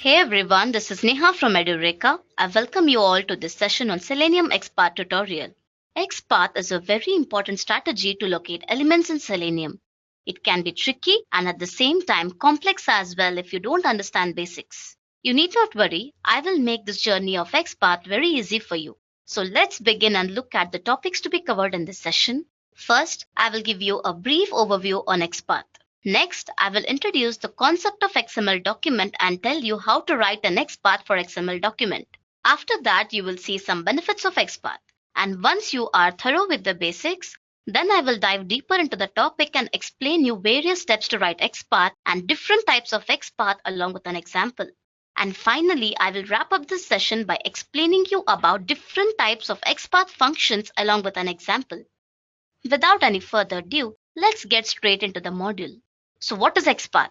Hey everyone, this is Neha from Edureka. I welcome you all to this session on Selenium XPath tutorial. XPath is a very important strategy to locate elements in Selenium. It can be tricky and at the same time complex as well if you don't understand basics. You need not worry, I will make this journey of XPath very easy for you. So let's begin and look at the topics to be covered in this session. First, I will give you a brief overview on XPath. Next, I will introduce the concept of XML document and tell you how to write an XPath for XML document. After that, you will see some benefits of XPath. And once you are thorough with the basics, then I will dive deeper into the topic and explain you various steps to write XPath and different types of XPath along with an example. And finally, I will wrap up this session by explaining you about different types of XPath functions along with an example. Without any further ado, let's get straight into the module. So what is XPath?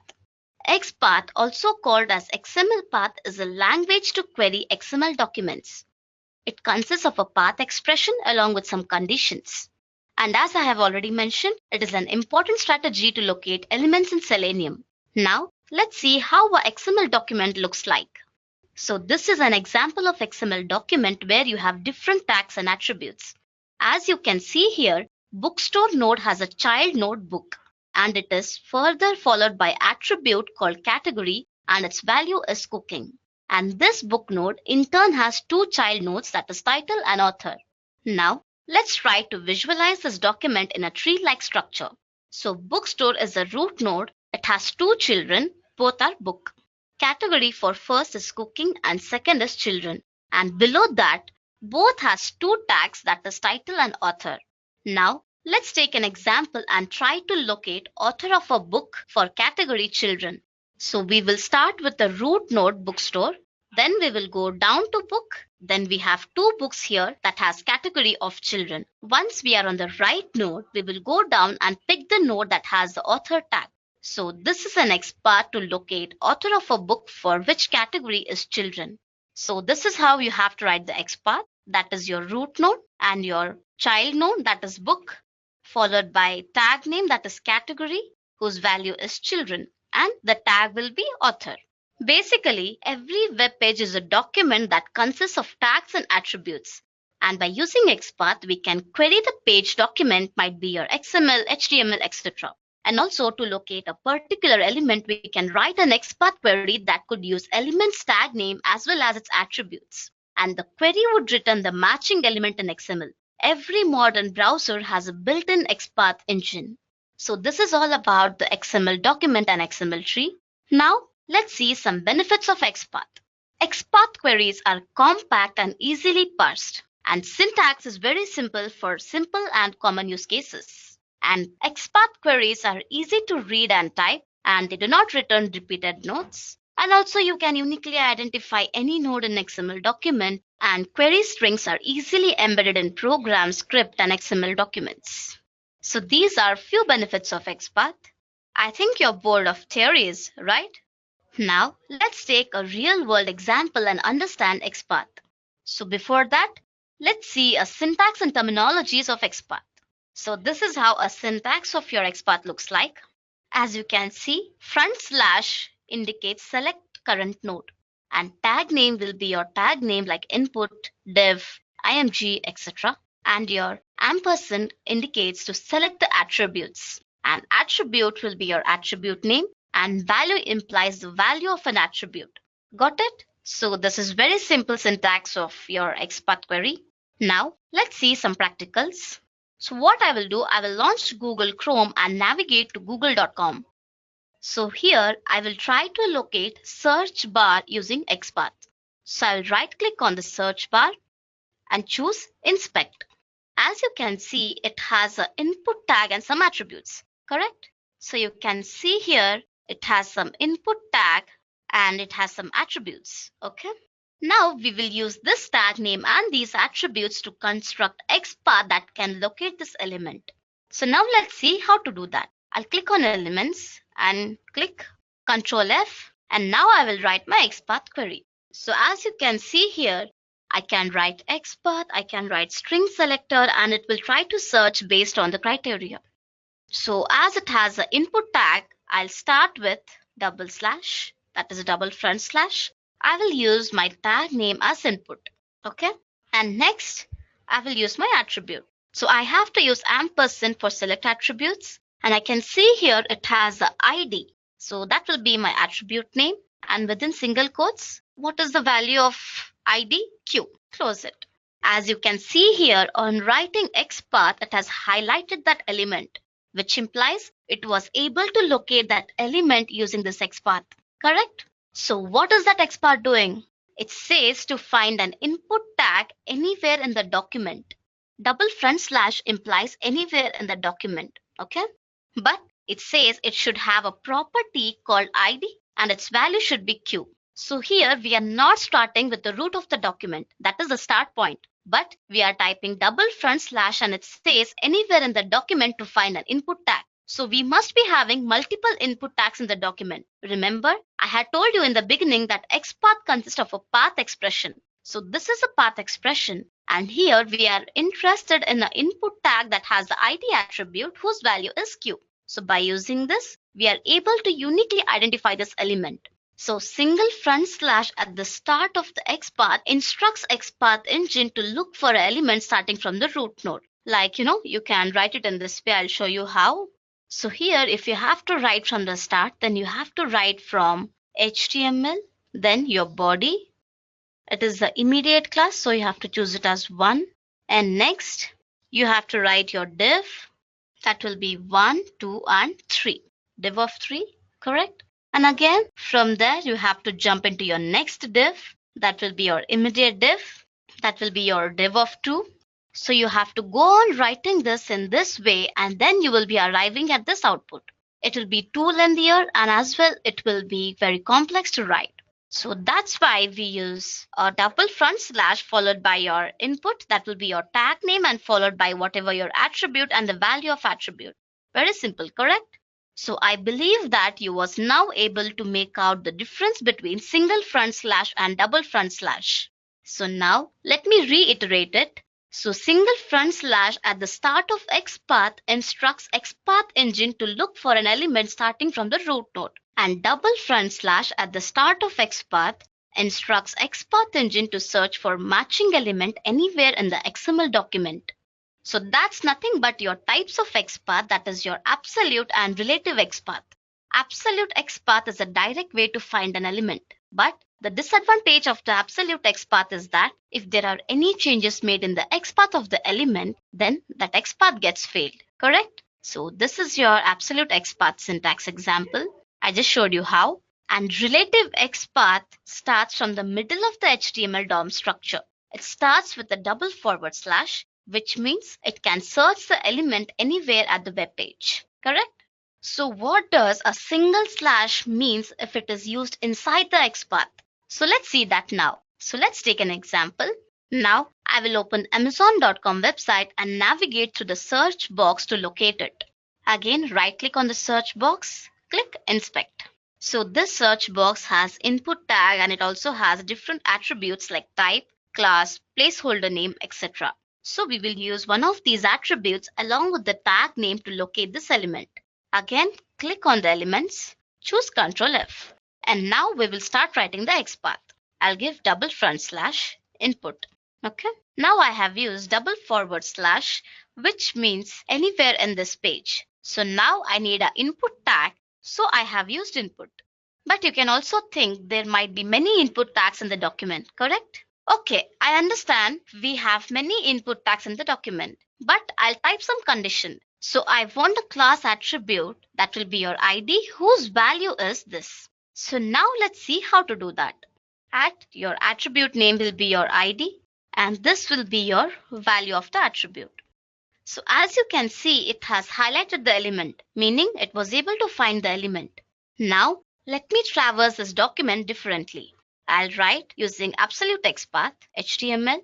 XPath, also called as XML path, is a language to query XML documents. It consists of a path expression along with some conditions. And as I have already mentioned, it is an important strategy to locate elements in Selenium. Now, let's see how a XML document looks like. So this is an example of XML document where you have different tags and attributes. As you can see here, bookstore node has a child node book. And it is further followed by attribute called category and its value is cooking. And this book node in turn has two child nodes, that is title and author. Now let's try to visualize this document in a tree-like structure. So bookstore is a root node. It has two children, both are book. Category for first is cooking and second is children. And below that, both has two tags, that is title and author. Now let's take an example and try to locate author of a book for category children. So we will start with the root node bookstore. Then we will go down to book. Then we have two books here that has category of children. Once we are on the right node, we will go down and pick the node that has the author tag. So this is an XPath to locate author of a book for which category is children. So this is how you have to write the XPath. That is your root node and your child node, that is book, followed by tag name, that is category, whose value is children, and the tag will be author. Basically, every web page is a document that consists of tags and attributes. And by using XPath, we can query the page document, might be your XML, HTML, etc. And also to locate a particular element, we can write an XPath query that could use element's tag name as well as its attributes. And the query would return the matching element in XML. Every modern browser has a built-in XPath engine. So this is all about the XML document and XML tree. Now let's see some benefits of XPath. XPath queries are compact and easily parsed. And syntax is very simple for simple and common use cases. And XPath queries are easy to read and type, and they do not return repeated nodes. And also you can uniquely identify any node in XML document, and query strings are easily embedded in programs, script, and XML documents. So these are few benefits of XPath. I think you're bored of theories, right? Now let's take a real-world example and understand XPath. So before that, let's see a syntax and terminologies of XPath. So this is how a syntax of your XPath looks like. As you can see, front slash indicates select current node, and tag name will be your tag name like input, div, img, etc. And your ampersand indicates to select the attributes, and attribute will be your attribute name, and value implies the value of an attribute. Got it? So this is very simple syntax of your XPath query. Now let's see some practicals. So what I will do, I will launch Google Chrome and navigate to google.com. So here I will try to locate search bar using XPath. So I'll right click on the search bar and choose inspect. As you can see, it has an input tag and some attributes, correct? So you can see here it has some input tag and it has some attributes, okay? Now we will use this tag name and these attributes to construct XPath that can locate this element. So now let's see how to do that. I'll click on elements and click Ctrl F, and now I will write my XPath query. So as you can see here, I can write XPath, I can write string selector, and it will try to search based on the criteria. So as it has an input tag, I'll start with double slash, that is a double front slash, I will use my tag name as input. Okay. And next, I will use my attribute. So I have to use ampersand for select attributes. And I can see here it has the ID. So that will be my attribute name. And within single quotes, what is the value of ID? Q. Close it. As you can see here on writing XPath, it has highlighted that element, which implies it was able to locate that element using this XPath. Correct? So what is that XPath doing? It says to find an input tag anywhere in the document. Double front slash implies anywhere in the document. Okay? But it says it should have a property called ID and its value should be Q. So here we are not starting with the root of the document. That is the start point. But we are typing double front slash and it says anywhere in the document to find an input tag. So we must be having multiple input tags in the document. Remember, I had told you in the beginning that XPath consists of a path expression. So this is a path expression. And here we are interested in an input tag that has the ID attribute whose value is Q. So by using this, we are able to uniquely identify this element. So single front slash at the start of the XPath instructs XPath engine to look for an element starting from the root node. Like, you can write it in this way. I'll show you how. So here, if you have to write from the start, then you have to write from HTML, then your body. It is the immediate class, so you have to choose it as 1. And next, you have to write your div. That will be 1, 2, and 3. Div of 3, correct? And again, from there, you have to jump into your next div. That will be your immediate div. That will be your div of 2. So you have to go on writing this in this way and then you will be arriving at this output. It will be too lengthier and as well it will be very complex to write. So that's why we use a double front slash followed by your input. That will be your tag name and followed by whatever your attribute and the value of attribute. Very simple, correct? So I believe that you was now able to make out the difference between single front slash and double front slash. So now let me reiterate it. So single front slash at the start of XPath instructs XPath engine to look for an element starting from the root node. And double front slash at the start of XPath instructs XPath engine to search for matching element anywhere in the XML document. So that's nothing but your types of XPath, that is your absolute and relative XPath. Absolute XPath is a direct way to find an element. But the disadvantage of the absolute XPath is that if there are any changes made in the XPath of the element, then that XPath gets failed, correct? So this is your absolute XPath syntax example. I just showed you how. And relative XPath starts from the middle of the HTML DOM structure. It starts with a double forward slash, which means it can search the element anywhere at the web page, correct? So what does a single slash means if it is used inside the XPath? So let's see that now. So let's take an example. Now I will open Amazon.com website and navigate through the search box to locate it. Again, right click on the search box, click inspect. So this search box has input tag and it also has different attributes like type, class, placeholder name, etc. So we will use one of these attributes along with the tag name to locate this element. Again, click on the elements, choose Ctrl F. And now we will start writing the XPath. I'll give double front slash input. Okay. Now I have used double forward slash, which means anywhere in this page. So now I need an input tag. So I have used input. But you can also think there might be many input tags in the document, correct? Okay, I understand we have many input tags in the document, but I'll type some condition. So I want a class attribute that will be your ID whose value is this. So now let's see how to do that. Your attribute name will be your ID and this will be your value of the attribute. So as you can see, it has highlighted the element, meaning it was able to find the element. Now let me traverse this document differently. I'll write using absolute XPath, HTML.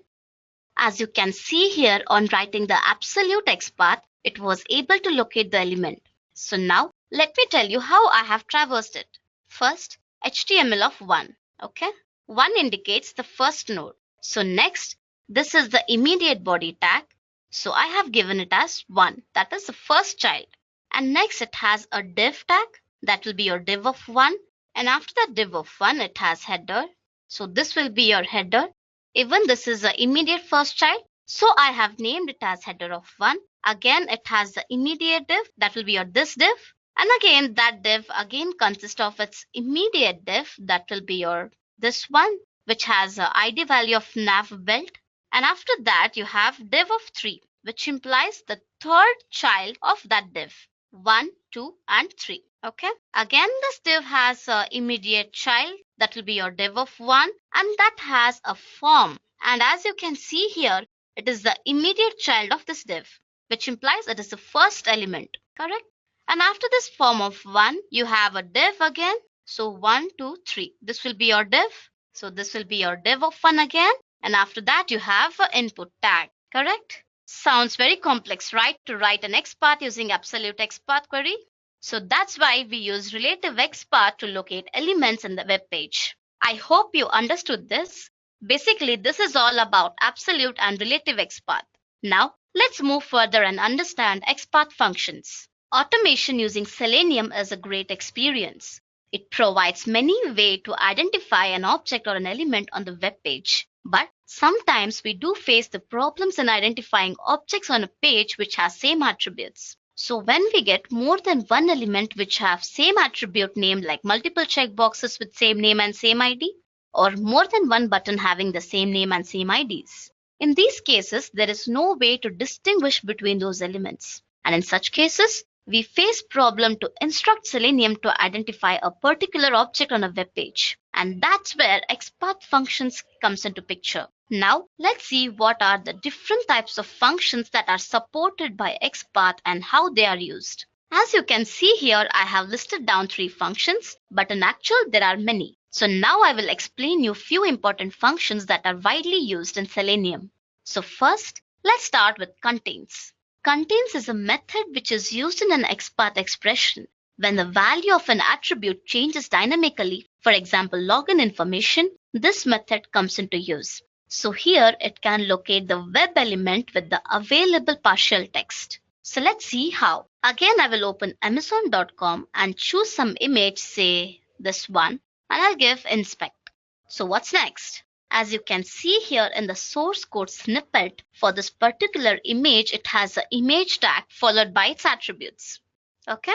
As you can see here on writing the absolute XPath, it was able to locate the element. So now let me tell you how I have traversed it. First, HTML of 1. Okay, 1 indicates the first node. So next, this is the immediate body tag. So I have given it as 1. That is the first child. And next it has a div tag. That will be your div of 1. And after the div of 1, it has header, So this will be your header. Even this is the immediate first child. So I have named it as header of 1. Again, it has the immediate div, that will be your this div. And again, that div again consists of its immediate div, that will be your this one, which has a ID value of nav belt. And after that, you have div of 3, which implies the third child of that div, 1, 2, and 3. Okay. Again, this div has an immediate child, that will be your div of 1, and that has a form. And as you can see here, it is the immediate child of this div, which implies it is the first element, correct? And after this form of 1, you have a div again. So 1, 2, 3. This will be your div. So this will be your div of 1 again. And after that, you have an input tag, correct? Sounds very complex, right? To write an XPath using absolute XPath query. So that's why we use relative XPath to locate elements in the web page. I hope you understood this. Basically, this is all about absolute and relative XPath. Now, let's move further and understand XPath functions. Automation using Selenium is a great experience. It provides many ways to identify an object or an element on the web page. But sometimes we do face the problems in identifying objects on a page which has same attributes. So when we get more than one element which have same attribute name, like multiple checkboxes with same name and same ID, or more than one button having the same name and same IDs. In these cases, there is no way to distinguish between those elements. And in such cases, we face problem to instruct Selenium to identify a particular object on a web page. And that's where XPath functions comes into picture. Now, let's see what are the different types of functions that are supported by XPath and how they are used. As you can see here, I have listed down 3 functions, but in actual there are many. So now I will explain you few important functions that are widely used in Selenium. So first, let's start with contains. Contains is a method which is used in an XPath expression when the value of an attribute changes dynamically. For example, login information, this method comes into use. So here it can locate the web element with the available partial text. So let's see how. Again, I will open Amazon.com and choose some image, say this one, and I'll give inspect. So what's next? As you can see here in the source code snippet for this particular image, it has an image tag followed by its attributes. Okay.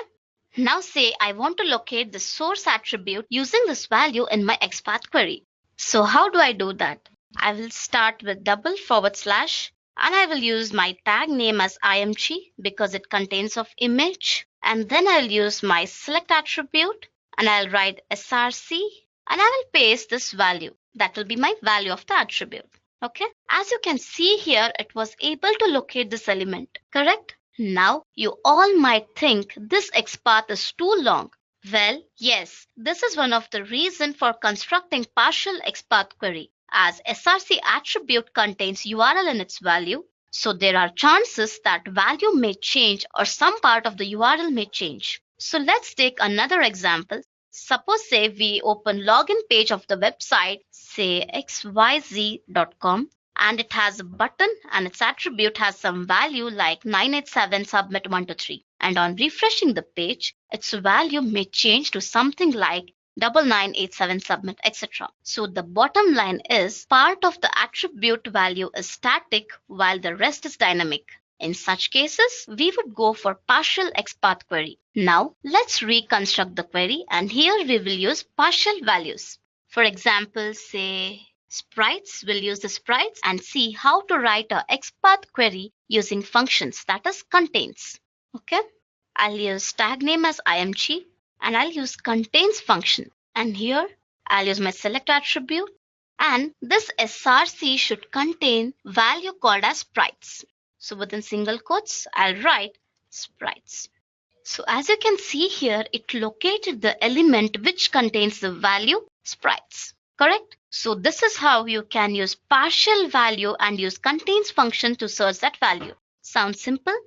Now say I want to locate the source attribute using this value in my XPath query. So how do I do that? I will start with // and I will use my tag name as img because it contains of image. And then I'll use my select attribute and I'll write src and I will paste this value. That will be my value of the attribute. Okay. As you can see here, it was able to locate this element, correct? Now, you all might think this XPath is too long. Well, yes, this is one of the reasons for constructing partial XPath query, as src attribute contains URL in its value. So there are chances that value may change or some part of the URL may change. So let's take another example. Suppose say we open login page of the website, say xyz.com, and it has a button and its attribute has some value like 987 submit 123. And on refreshing the page, its value may change to something like 9987 submit, etc. So the bottom line is part of the attribute value is static while the rest is dynamic. In such cases, we would go for partial XPath query. Now, let's reconstruct the query, and here we will use partial values. For example, say sprites, we'll use the sprites and see how to write a XPath query using functions, that is contains. Okay, I'll use tag name as img and I'll use contains function. And here I'll use my select attribute, and this src should contain value called as sprites. So within single quotes, I'll write sprites. So as you can see here, it located the element which contains the value sprites, correct? So this is how you can use partial value and use contains function to search that value. Sounds simple?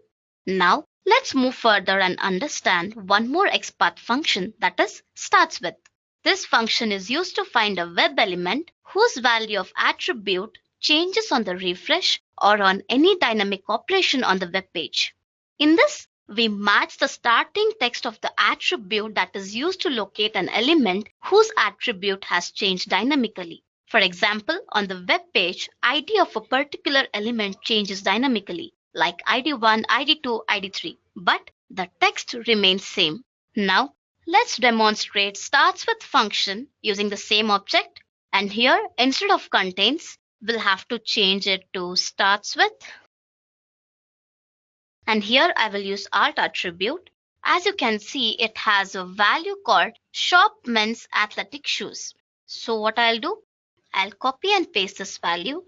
Now let's move further and understand one more XPath function, that is starts with. This function is used to find a web element whose value of attribute changes on the refresh or on any dynamic operation on the web page. In this, we match the starting text of the attribute that is used to locate an element whose attribute has changed dynamically. For example, on the web page, ID of a particular element changes dynamically, like ID1, ID2, ID3, but the text remains same. Now, let's demonstrate starts with function using the same object, and here, instead of contains, we'll have to change it to starts with. And here I will use alt attribute. As you can see, it has a value called shop men's athletic shoes. So what I'll do, I'll copy and paste this value.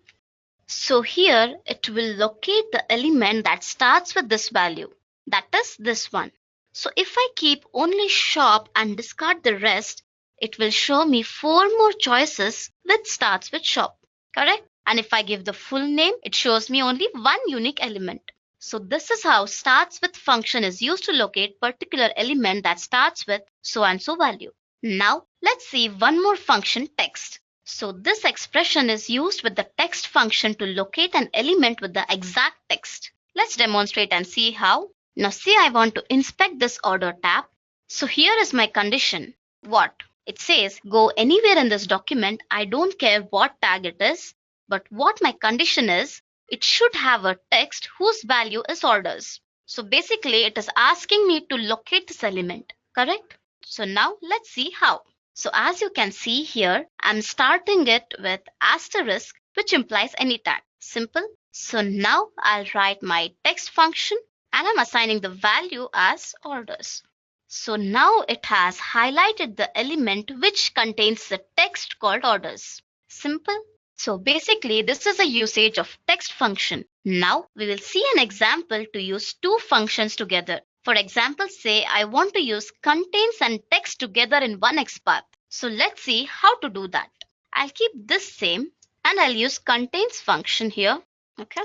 So here it will locate the element that starts with this value, that is this one. So if I keep only shop and discard the rest, it will show me 4 more choices which starts with shop, correct? And if I give the full name, it shows me only one unique element. So this is how starts with function is used to locate particular element that starts with so and so value. Now let's see one more function, text. So this expression is used with the text function to locate an element with the exact text. Let's demonstrate and see how. Now see, I want to inspect this order tab. So here is my condition. What? It says go anywhere in this document. I don't care what tag it is, but what my condition is, it should have a text whose value is orders. So basically it is asking me to locate this element, correct? So now let's see how. So as you can see here, I'm starting it with asterisk, which implies any tag. Simple. So now I'll write my text function and I'm assigning the value as orders. So now it has highlighted the element which contains the text called orders. Simple. So basically this is a usage of text function. Now we will see an example to use two functions together. For example, say I want to use contains and text together in one XPath. So let's see how to do that. I'll keep this same and I'll use contains function here. Okay.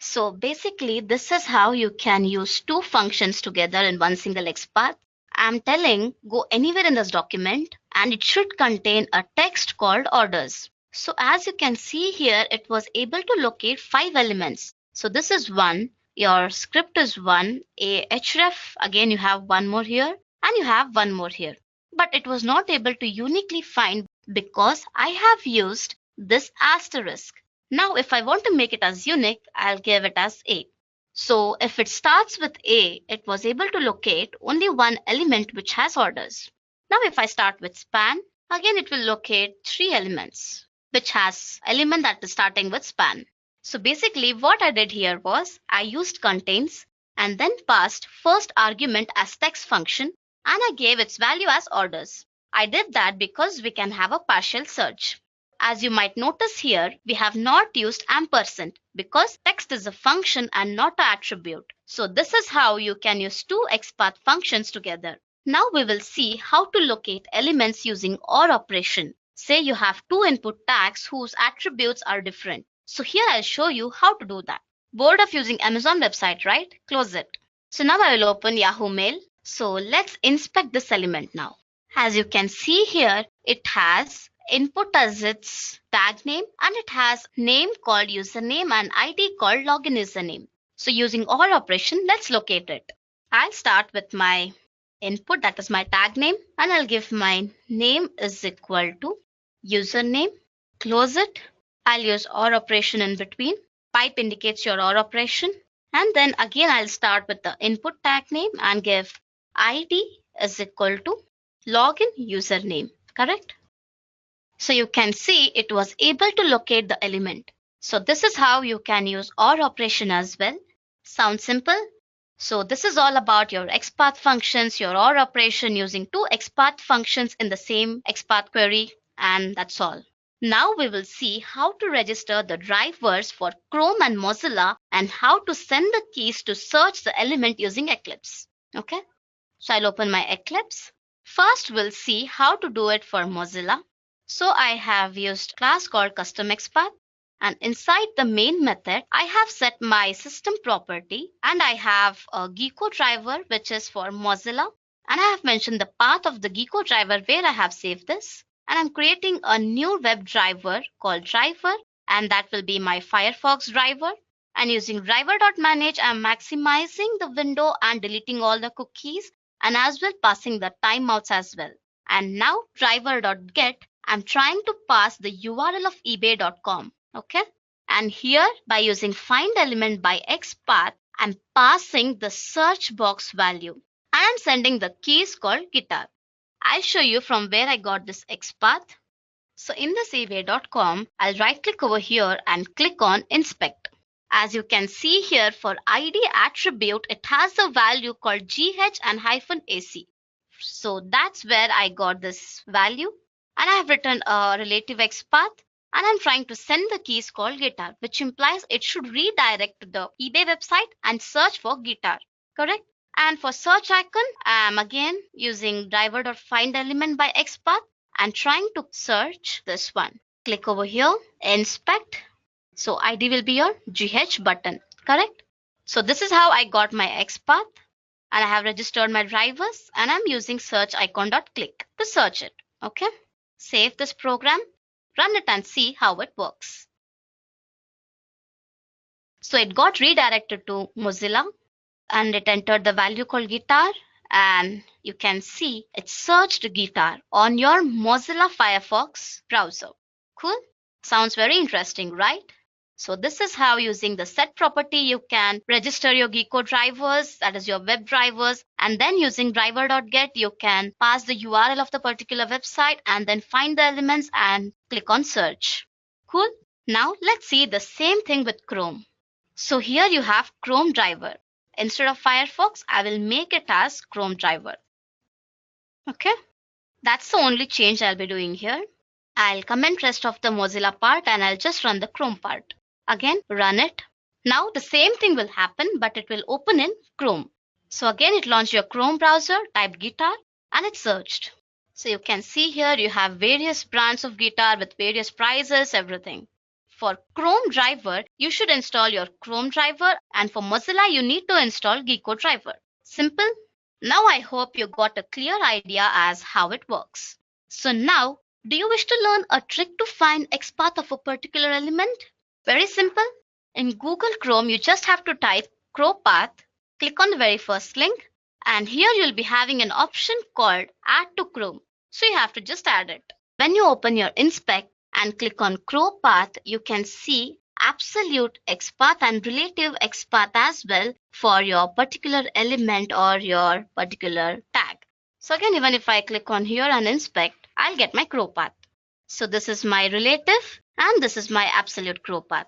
So basically this is how you can use two functions together in one single XPath. I'm telling go anywhere in this document and it should contain a text called orders. So as you can see here, it was able to locate 5 elements. So this is 1, your script is 1, a href, again you have one more here, and you have one more here. But it was not able to uniquely find because I have used this asterisk. Now if I want to make it as unique, I'll give it as a. So if it starts with a, it was able to locate only one element which has orders. Now if I start with span, again it will locate 3 elements which has element that is starting with span. So basically what I did here was I used contains and then passed first argument as text function and I gave its value as orders. I did that because we can have a partial search. As you might notice here, we have not used ampersand because text is a function and not an attribute. So this is how you can use two XPath functions together. Now we will see how to locate elements using OR operation. Say you have two input tags whose attributes are different. So here I'll show you how to do that. Bored of using Amazon website, right? Close it. So now I will open Yahoo Mail. So let's inspect this element now. As you can see here, it has input as its tag name and it has name called username and ID called login username. So using OR operation, let's locate it. I'll start with my input, that is my tag name, and I'll give my name is equal to username. Close it. I'll use OR operation in between. Pipe indicates your OR operation. And then again I'll start with the input tag name and give ID is equal to login username. Correct? So you can see it was able to locate the element. So this is how you can use OR operation as well. Sounds simple? So this is all about your XPath functions, your OR operation using two XPath functions in the same XPath query, and that's all. Now we will see how to register the drivers for Chrome and Mozilla and how to send the keys to search the element using Eclipse. Okay, so I'll open my Eclipse. First we'll see how to do it for Mozilla. So I have used class called custom XPath, and inside the main method I have set my system property and I have a 𝐒𝐞 driver which is for Mozilla, and I have mentioned the path of the 𝐒𝐞 driver where I have saved this. And I'm creating a new web driver called driver, and that will be my Firefox driver. And using driver.manage, I'm maximizing the window and deleting all the cookies and as well passing the timeouts as well. And now driver.get, I'm trying to pass the URL of ebay.com. Okay. And here by using find element by XPath, I'm passing the search box value. And I'm sending the keys called guitar. I'll show you from where I got this XPath. So in this ebay.com, I'll right click over here and click on inspect. As you can see here, for ID attribute, it has a value called GH and -AC. So that's where I got this value. And I have written a relative XPath. And I'm trying to send the keys called guitar, which implies it should redirect to the eBay website and search for guitar. Correct? And for search icon, I'm again using driver.findElement by XPath and trying to search this one. Click over here, inspect. So ID will be your GH button. Correct? So this is how I got my XPath. And I have registered my drivers and I'm using search icon.click to search it. Okay? Save this program. Run it and see how it works. So it got redirected to Mozilla and it entered the value called guitar, and you can see it searched guitar on your Mozilla Firefox browser. Cool? Sounds very interesting, right? So this is how, using the set property, you can register your 𝐒 drivers, that is your web drivers, and then using driver.get, you can pass the URL of the particular website and then find the elements and click on search. Cool? Now let's see the same thing with Chrome. So here you have Chrome driver. Instead of Firefox, I will make it as Chrome driver. Okay? That's the only change I'll be doing here. I'll comment rest of the Mozilla part and I'll just run the Chrome part. Again, run it. Now the same thing will happen, but it will open in Chrome. So again, it launched your Chrome browser, typed guitar, and it searched. So you can see here you have various brands of guitar with various prices, everything. For Chrome driver, you should install your Chrome driver, and for Mozilla, you need to install 𝐒 driver. Simple. Now I hope you got a clear idea as how it works. So now, do you wish to learn a trick to find XPath of a particular element? Very simple. In Google Chrome, you just have to type 𝐶path, click on the very first link, and here you'll be having an option called Add to Chrome. So you have to just add it. When you open your inspect and click on 𝐶path, you can see absolute XPath and relative XPath as well for your particular element or your particular tag. So again, even if I click on here and inspect, I'll get my 𝐶path. So this is my relative and this is my absolute 𝐶path.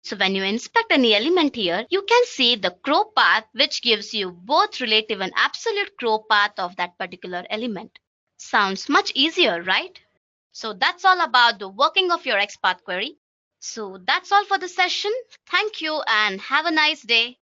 So when you inspect any element here, you can see the 𝐶path, which gives you both relative and absolute 𝐶path of that particular element. Sounds much easier, right? So that's all about the working of your XPath query. So that's all for the session. Thank you and have a nice day.